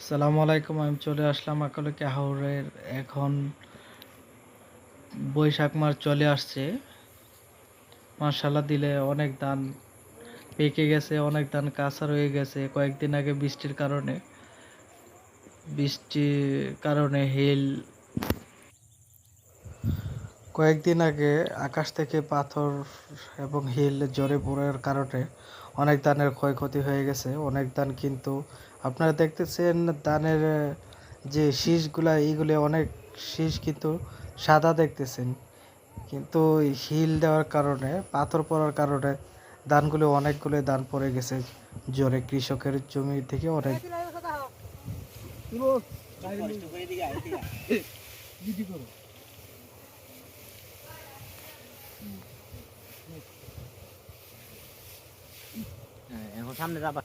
আসসালামু আলাইকুম। আমি চলে আসলাম আকালে হাওরের। এখন বৈশাখ মাস চলে আসছে। মাশাআল্লাহ দিলে অনেক ধান পেকে গেছে, অনেক ধান কাঁচা রয়ে গেছে। কয়েকদিন আগে বৃষ্টির কারণে কয়েকদিন আগে আকাশ থেকে পাথর এবং হিল ঝরে পড়ার কারণে অনেক ধানের ক্ষয়ক্ষতি হয়ে গেছে। অনেক ধান কিন্তু আপনারা দেখতেছেন ধানের যে শীষগুলা, এইগুলি অনেক শীষ কিন্তু সাদা দেখতেছেন, কিন্তু হিল দেওয়ার কারণে, পাথর পড়ার কারণে ধানগুলো, অনেকগুলো ধান পড়ে গেছে ঝরে। কৃষকের জমি থেকে অনেক এখন সামনে যাবা।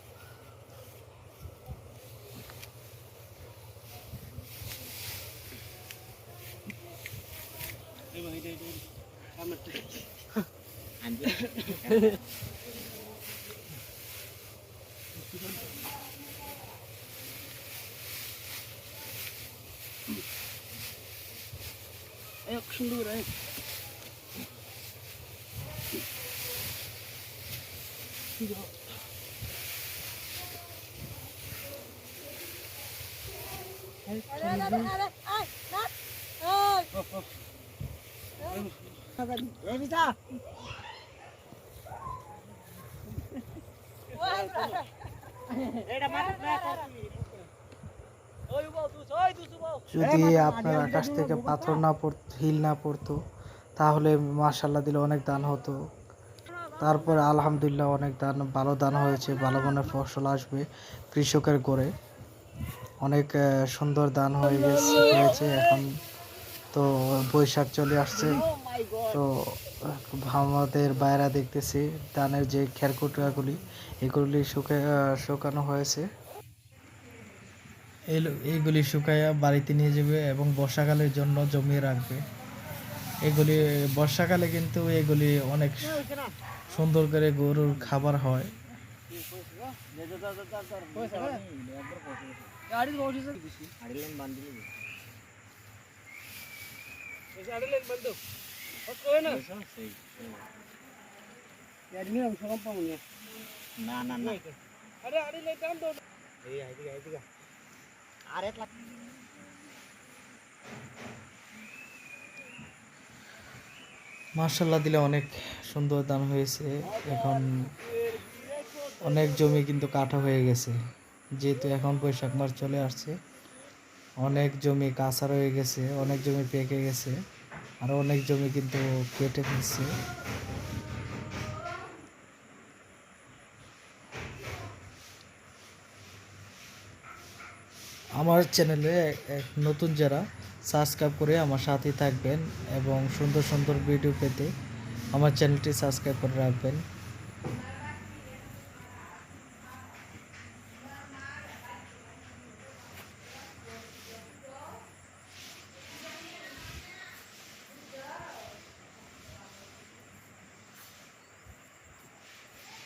সুন্দর যদি আপনার আকাশ থেকে পাথর না পড়তো, হিল না পড়তো, তাহলে মাশাআল্লাহ দিলে অনেক ধান হতো। তারপরে আলহামদুলিল্লাহ অনেক ধান, ভালো ধান হয়েছে, ভালো মানের ফসল আসবে কৃষকের গড়ে। অনেক সুন্দর ধান হয়েছে। এখন তো বৈশাখ চলে আসছে, তো আমাদের বাইরা দেখতেছি ধানের যে খেরকুটাগুলি, এগুলি শুকানো হয়েছে। এইগুলি শুকাইয়া বাড়িতে নিয়ে যাবে এবং বর্ষাকালের জন্য জমিয়ে রাখবে। এগুলি বর্ষাকালে কিন্তু এগুলি অনেক সুন্দর করে গরুর খাবার হয়। না না না আরে মাশাআল্লাহ দিলে অনেক সুন্দর ধান হয়েছে। এখন অনেক জমি কিন্তু কাটা হয়ে গেছে, যেহেতু এখন বৈশাখ মাস চলে আসছে। অনেক জমি কাঁচা রয়ে গেছে, অনেক জমি পেকে গেছে, আর অনেক জমি কিন্তু কেটে ফেলছে। আমার চ্যানেলে নতুন যারা, সাবস্ক্রাইব করে আমার সাথে থাকবেন এবং সুন্দর সুন্দর ভিডিও পেতে আমার চ্যানেলটি সাবস্ক্রাইব করে রাখবেন।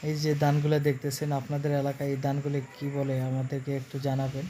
এই যে ধানগুলো দেখতেছেন, আপনাদের এলাকায় এই ধানগুলো কি বলে আমাদেরকে একটু জানাবেন।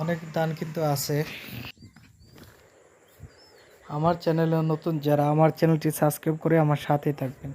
অনেক ধান কিন্তু আছে। আমার চ্যানেলে নতুন যারা, আমার চ্যানেলটি সাবস্ক্রাইব করে আমার সাথে থাকবেন।